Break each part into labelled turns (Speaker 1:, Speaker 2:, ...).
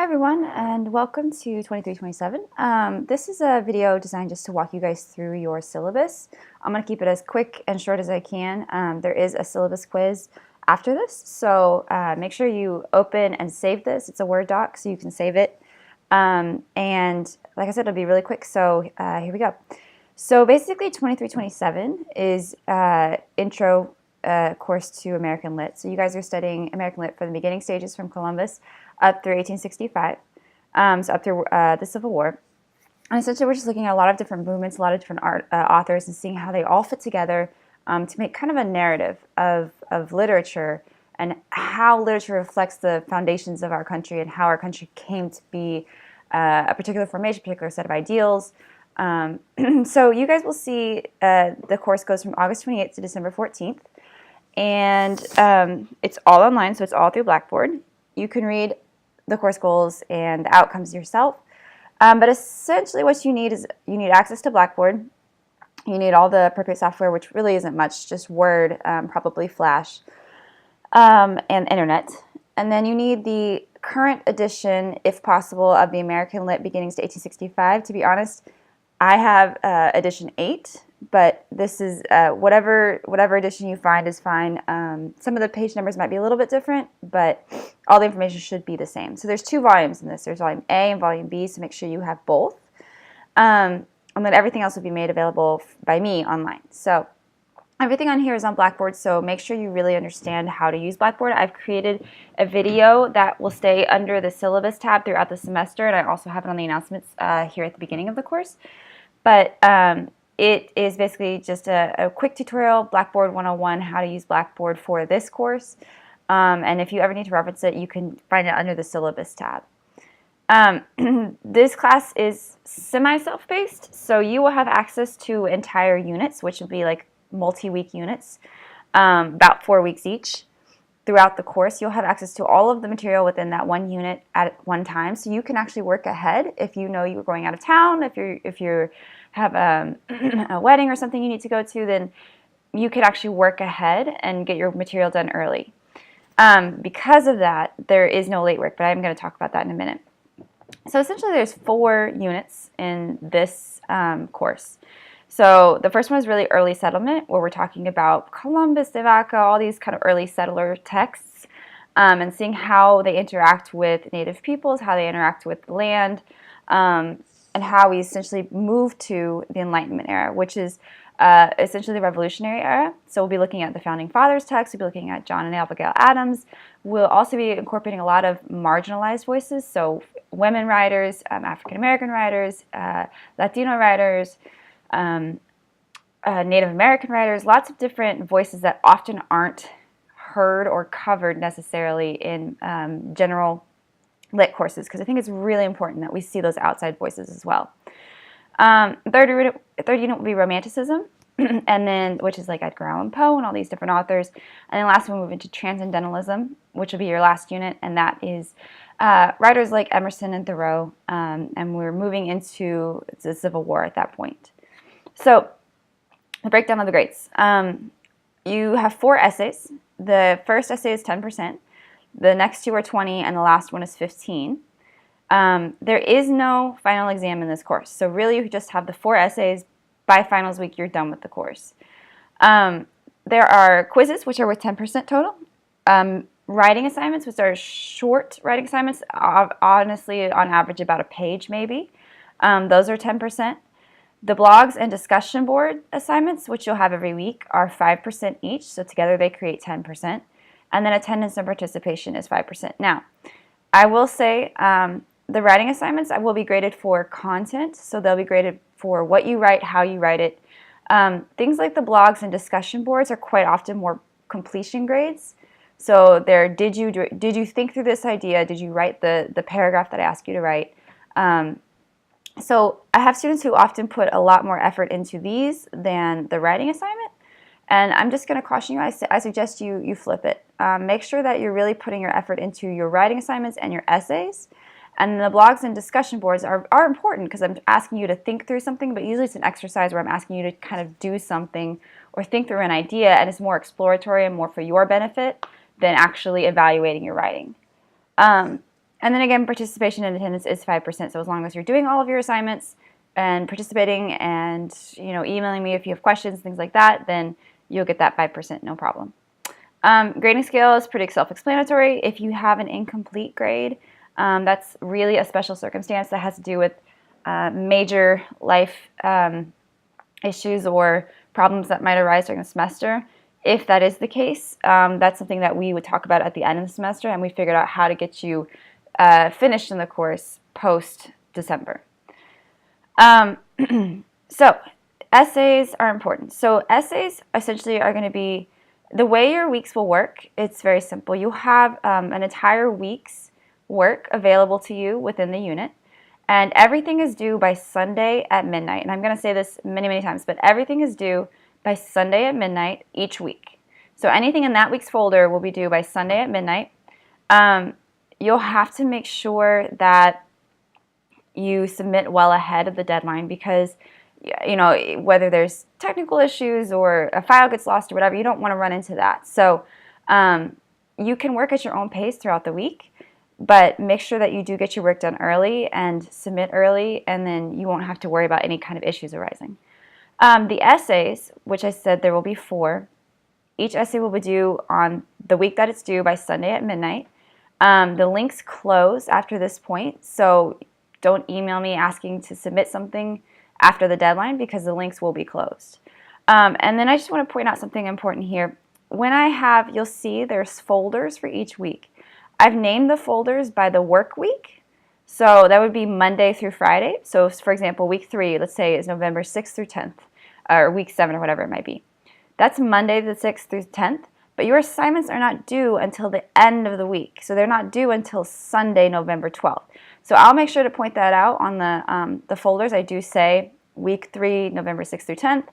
Speaker 1: everyone, and welcome to 2327. This is a video designed just to walk you guys through your syllabus. I'm going to keep it as quick and short as I can. There is a syllabus quiz after this, so make sure you open and save this. It's a Word doc, so you can save it. And like I said, it'll be really quick, so here we go. So basically 2327 is intro course to American Lit. So you guys are studying American Lit for the beginning stages from Columbus up through 1865, so up through the Civil War. And essentially we're just looking at a lot of different movements, a lot of different authors, and seeing how they all fit together to make kind of a narrative of literature and how literature reflects the foundations of our country and how our country came to be a particular formation, a particular set of ideals. So you guys will see the course goes from August 28th to December 14th. And it's all online, so it's all through Blackboard. You can read the course goals and the outcomes yourself. But essentially what you need is you need access to Blackboard. You need all the appropriate software, which really isn't much, just Word, probably Flash, and Internet. And then you need the current edition, if possible, of the American Lit Beginnings to 1865. To be honest, I have edition 8. But this is whatever edition you find is fine. Some of the page numbers might be a little bit different, but all the information should be the same. So there's 2 volumes in this. There's volume A and volume B, so make sure you have both. And then everything else will be made available by me online. So everything on here is on Blackboard, so make sure you really understand how to use Blackboard. I've created a video that will stay under the syllabus tab throughout the semester, and I also have it on the announcements here at the beginning of the course. But it is basically just a quick tutorial, Blackboard 101, how to use Blackboard for this course. And if you ever need to reference it, you can find it under the syllabus tab. This class is semi-self-paced, so you will have access to entire units, which will be like multi-week units, about 4 weeks each. Throughout the course, you'll have access to all of the material within that one unit at one time, so you can actually work ahead if you know you're going out of town, if you have a wedding or something you need to go to, then you could actually work ahead and get your material done early. Because of that, there is no late work, but I'm going to talk about that in a minute. So essentially there's 4 units in this course. So the first one is really early settlement, where we're talking about Columbus, De Vaca, all these kind of early settler texts, and seeing how they interact with native peoples, how they interact with land, and how we essentially move to the Enlightenment era, which is essentially the Revolutionary era. So we'll be looking at the Founding Fathers text, we'll be looking at John and Abigail Adams. We'll also be incorporating a lot of marginalized voices, so women writers, African American writers, Latino writers, Native American writers, lots of different voices that often aren't heard or covered necessarily in general lit courses, because I think it's really important that we see those outside voices as well. Third unit will be Romanticism, and then which is like Edgar Allan Poe and all these different authors. And then last we'll move into Transcendentalism, which will be your last unit, and that is writers like Emerson and Thoreau, and we're moving into the Civil War at that point. So the breakdown of the grades. You have 4 essays. The first essay is 10%. The next 2 are 20, and the last one is 15. There is no final exam in this course, so really you just have the 4 essays. By finals week, you're done with the course. There are quizzes, which are worth 10% total. Writing assignments, which are short writing assignments, honestly, on average, about a page maybe. Those are 10%. The blogs and discussion board assignments, which you'll have every week, are 5% each, so together they create 10%. And then attendance and participation is 5%. Now, I will say the writing assignments will be graded for content, so they'll be graded for what you write, how you write it. Things like the blogs and discussion boards are quite often more completion grades. So they're, did you think through this idea? Did you write the paragraph that I asked you to write? So I have students who often put a lot more effort into these than the writing assignment. And I'm just going to caution you, I suggest you flip it. Make sure that you're really putting your effort into your writing assignments and your essays. And the blogs and discussion boards are important because I'm asking you to think through something, but usually it's an exercise where I'm asking you to kind of do something or think through an idea, and it's more exploratory and more for your benefit than actually evaluating your writing. And then again, participation and attendance is 5%. So as long as you're doing all of your assignments and participating and emailing me if you have questions, things like that, then you'll get that 5%, no problem. Grading scale is pretty self-explanatory. If you have an incomplete grade, that's really a special circumstance that has to do with major life issues or problems that might arise during the semester. If that is the case, that's something that we would talk about at the end of the semester, and we figured out how to get you finished in the course post-December. So essays are important. So essays essentially are going to be the way your weeks will work. It's very simple. You have an entire week's work available to you within the unit, and everything is due by Sunday at midnight. And I'm going to say this many, many times, but everything is due by Sunday at midnight each week. So anything in that week's folder will be due by Sunday at midnight. You'll have to make sure that you submit well ahead of the deadline because, whether there's technical issues or a file gets lost or whatever, you don't want to run into that. So you can work at your own pace throughout the week, but make sure that you do get your work done early and submit early, and then you won't have to worry about any kind of issues arising. The essays, which I said there will be 4, each essay will be due on the week that it's due by Sunday at midnight. The links close after this point, so don't email me asking to submit something after the deadline because the links will be closed. And then I just want to point out something important here. When you'll see there's folders for each week. I've named the folders by the work week, so that would be Monday through Friday. So for example, week 3, let's say, is November 6th through 10th, or week 7 or whatever it might be. That's Monday the 6th through 10th, but your assignments are not due until the end of the week. So they're not due until Sunday, November 12th. So I'll make sure to point that out on the folders. I do say week 3, November 6th through 10th,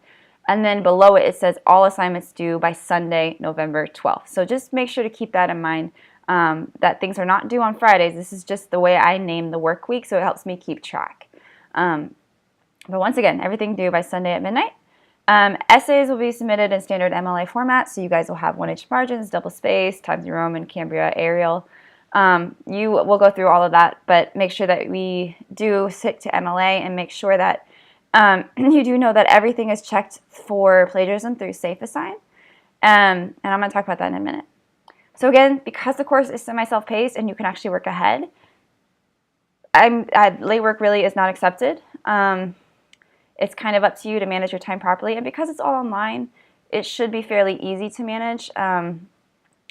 Speaker 1: and then below it, it says all assignments due by Sunday, November 12th. So just make sure to keep that in mind, that things are not due on Fridays. This is just the way I name the work week, so it helps me keep track. But once again, everything due by Sunday at midnight. Essays will be submitted in standard MLA format, so you guys will have 1-inch margins, double space, Times New Roman, Cambria, Arial. You will go through all of that, but make sure that we do stick to MLA and make sure that you do know that everything is checked for plagiarism through SafeAssign. And I'm going to talk about that in a minute. So again, because the course is semi-self-paced and you can actually work ahead, late work really is not accepted. It's kind of up to you to manage your time properly, and because it's all online, it should be fairly easy to manage.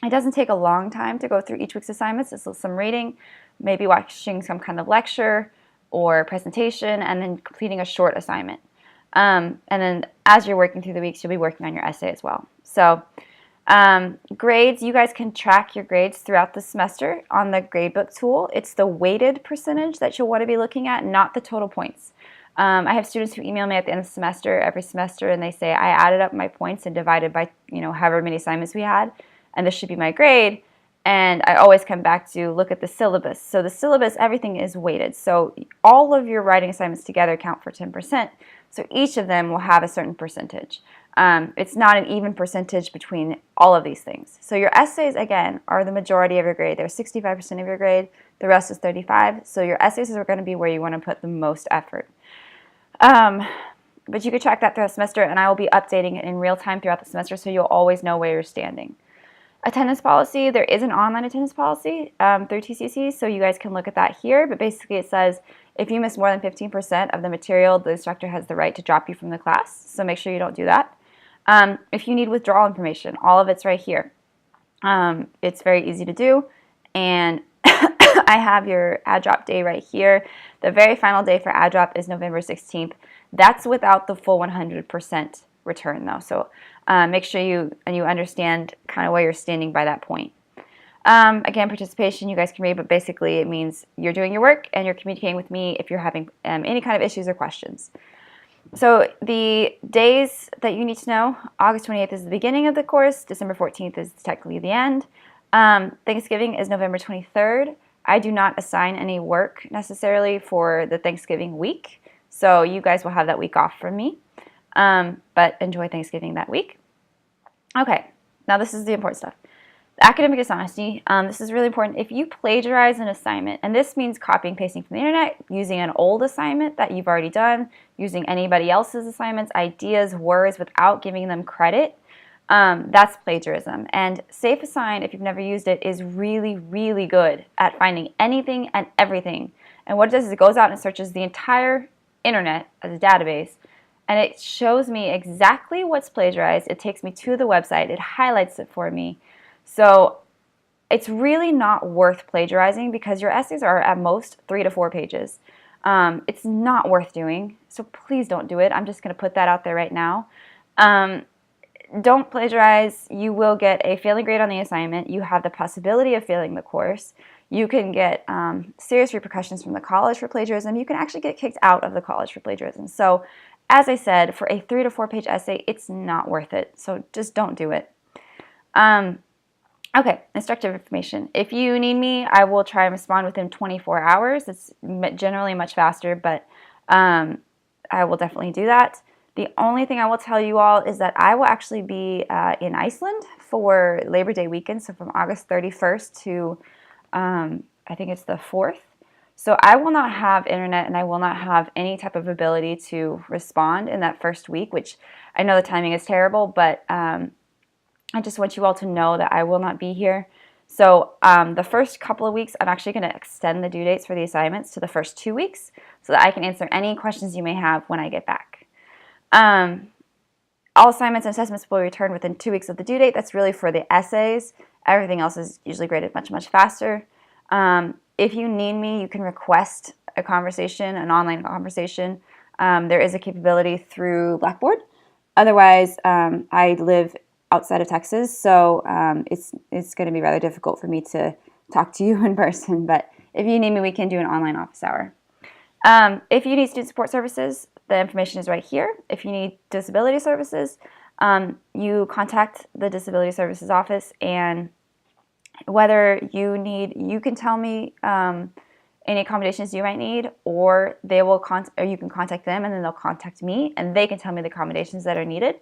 Speaker 1: It doesn't take a long time to go through each week's assignments. It's some reading, maybe watching some kind of lecture or presentation, and then completing a short assignment. And then as you're working through the weeks, you'll be working on your essay as well. So grades, you guys can track your grades throughout the semester on the gradebook tool. It's the weighted percentage that you'll want to be looking at, not the total points. I have students who email me at the end of the semester, every semester, and they say, I added up my points and divided by, however many assignments we had, and this should be my grade. And I always come back to look at the syllabus. So the syllabus, everything is weighted. So all of your writing assignments together count for 10%. So each of them will have a certain percentage. It's not an even percentage between all of these things. So your essays, again, are the majority of your grade. They're 65% of your grade. The rest is 35%. So your essays are going to be where you want to put the most effort. But you can track that throughout the semester, and I will be updating it in real time throughout the semester, so you'll always know where you're standing. Attendance policy, there is an online attendance policy through TCC, so you guys can look at that here, but basically it says if you miss more than 15% of the material, the instructor has the right to drop you from the class, so make sure you don't do that. If you need withdrawal information, all of it's right here. It's very easy to do, and I have your ad drop day right here. The very final day for ad drop is November 16th. That's without the full 100% return though. So make sure you understand kind of where you're standing by that point. Again, participation, you guys can read, but basically it means you're doing your work and you're communicating with me if you're having any kind of issues or questions. So the days that you need to know, August 28th is the beginning of the course, December 14th is technically the end. Thanksgiving is November 23rd. I do not assign any work necessarily for the Thanksgiving week, so you guys will have that week off from me, but enjoy Thanksgiving that week. Okay, now this is the important stuff. Academic dishonesty, this is really important. If you plagiarize an assignment, and this means copying, pasting from the internet, using an old assignment that you've already done, using anybody else's assignments, ideas, words without giving them credit, that's plagiarism. And Safe Assign, if you've never used it, is really, really good at finding anything and everything. And what it does is it goes out and searches the entire internet as a database, and it shows me exactly what's plagiarized. It takes me to the website. It highlights it for me. So it's really not worth plagiarizing because your essays are at most 3 to 4 pages. It's not worth doing, so please don't do it. I'm just going to put that out there right now. Don't plagiarize. You will get a failing grade on the assignment. You have the possibility of failing the course. You can get serious repercussions from the college for plagiarism. You can actually get kicked out of the college for plagiarism. So as I said, for a 3 to 4 page essay, it's not worth it. So just don't do it. Okay, instructive information. If you need me, I will try and respond within 24 hours. It's generally much faster, but I will definitely do that. The only thing I will tell you all is that I will actually be in Iceland for Labor Day weekend, so from August 31st to I think it's the 4th. So I will not have internet and I will not have any type of ability to respond in that first week, which I know the timing is terrible, but I just want you all to know that I will not be here. So the first couple of weeks, I'm actually going to extend the due dates for the assignments to the first 2 weeks so that I can answer any questions you may have when I get back. All assignments and assessments will return within 2 weeks of the due date. That's really for the essays. Everything else is usually graded much, much faster. If you need me, you can request a conversation, an online conversation. There is a capability through Blackboard. Otherwise, I live outside of Texas, so it's going to be rather difficult for me to talk to you in person. But if you need me, we can do an online office hour. If you need student support services, the information is right here. If you need disability services, you contact the disability services office, and whether you can tell me any accommodations you might need, or or you can contact them, and then they'll contact me, and they can tell me the accommodations that are needed.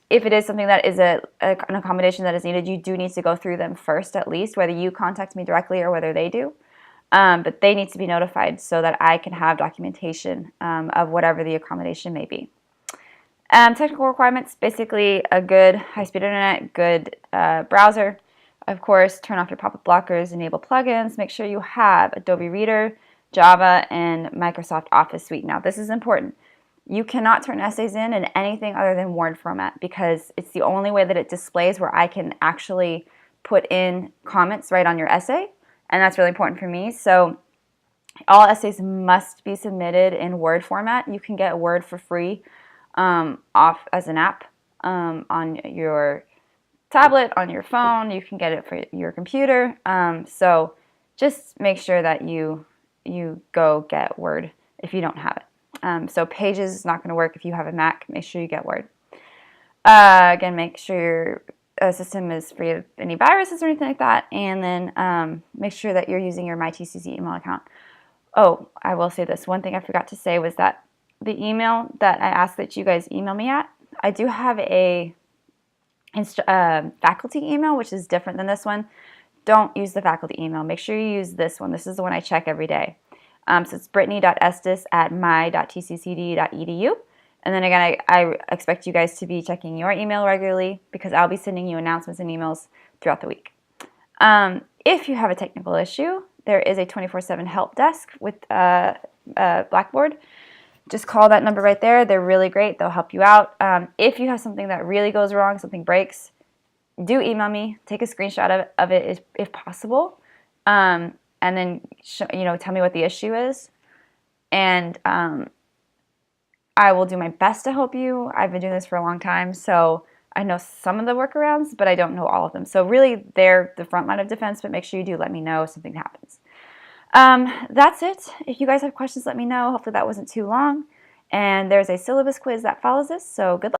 Speaker 1: If it is something that is an accommodation that is needed, you do need to go through them first, at least, whether you contact me directly or whether they do. But they need to be notified so that I can have documentation of whatever the accommodation may be. Technical requirements, basically a good high-speed internet, good browser. Of course, turn off your pop-up blockers, enable plugins, make sure you have Adobe Reader, Java, and Microsoft Office Suite. Now, this is important. You cannot turn essays in anything other than Word format because it's the only way that it displays where I can actually put in comments right on your essay, and that's really important for me. So all essays must be submitted in Word format. You can get Word for free off as an app on your tablet, on your phone. You can get it for your computer. So just make sure that you go get Word if you don't have it. So Pages is not going to work if you have a Mac. Make sure you get Word. Again, make sure your system is free of any viruses or anything like that. And then make sure that you're using your MyTCC email account. Oh, I will say this. One thing I forgot to say was that the email that I asked that you guys email me at, I do have a faculty email, which is different than this one. Don't use the faculty email. Make sure you use this one. This is the one I check every day. So it's brittany.estes@my.tccd.edu. And then again, I expect you guys to be checking your email regularly because I'll be sending you announcements and emails throughout the week. If you have a technical issue, there is a 24/7 help desk with Blackboard. Just call that number right there. They're really great. They'll help you out. If you have something that really goes wrong, something breaks, do email me. Take a screenshot of it if possible. And then tell me what the issue is, and I will do my best to help you. I've been doing this for a long time, so I know some of the workarounds, but I don't know all of them. So really, they're the front line of defense, but make sure you do let me know if something happens. That's it. If you guys have questions, let me know. Hopefully that wasn't too long. And there's a syllabus quiz that follows this, so good luck.